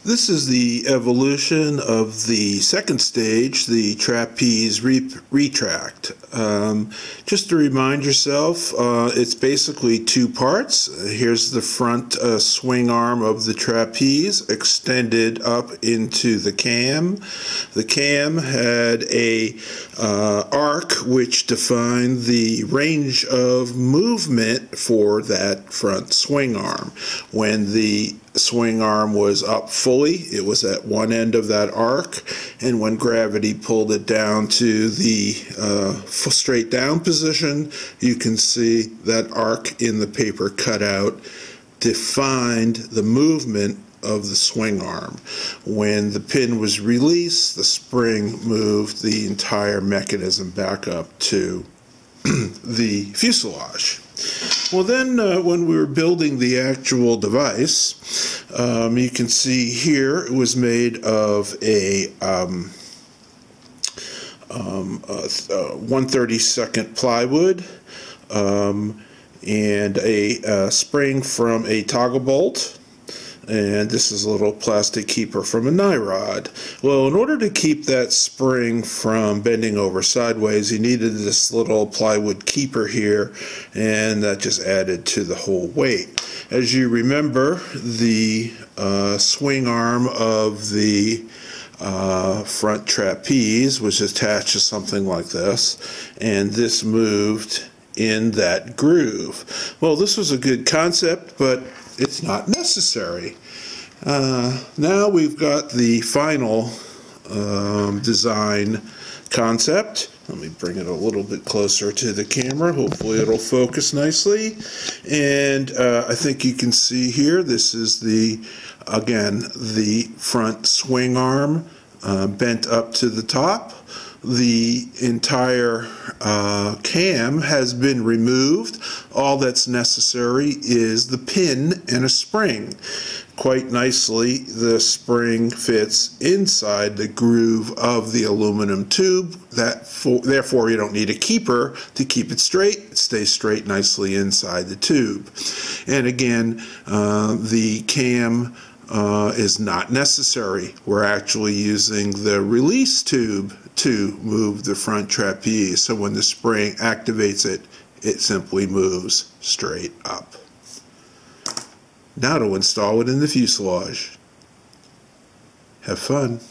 This is the evolution of the second stage, the trapeze retract. Just to remind yourself, it's basically two parts. Here's the front swing arm of the trapeze extended up into the cam. The cam had a arc which defined the range of movement for that front swing arm. When the swing arm was up fully, it was at one end of that arc, and when gravity pulled it down to the straight down position, you can see that arc in the paper cutout defined the movement of the swing arm. When the pin was released, the spring moved the entire mechanism back up to the fuselage. Well, then when we were building the actual device, you can see here it was made of a 1/32 plywood and a spring from a toggle bolt. And this is a little plastic keeper from a nye rod. Well, in order to keep that spring from bending over sideways, you needed this little plywood keeper here, and that just added to the whole weight. As you remember, the swing arm of the front trapeze was attached to something like this, and this moved in that groove. Well, this was a good concept, but it's not necessary. Now we've got the final design concept. Let me bring it a little bit closer to the camera. Hopefully it'll focus nicely. And I think you can see here, this is again, the front swing arm bent up to the top. The entire cam has been removed. All that's necessary is the pin and a spring. Quite nicely, the spring fits inside the groove of the aluminum tube. Therefore, you don't need a keeper to keep it straight. It stays straight nicely inside the tube. And again, the cam is not necessary. We're actually using the release tube to move the front trapeze. So when the spring activates it, it simply moves straight up. Now to install it in the fuselage. Have fun.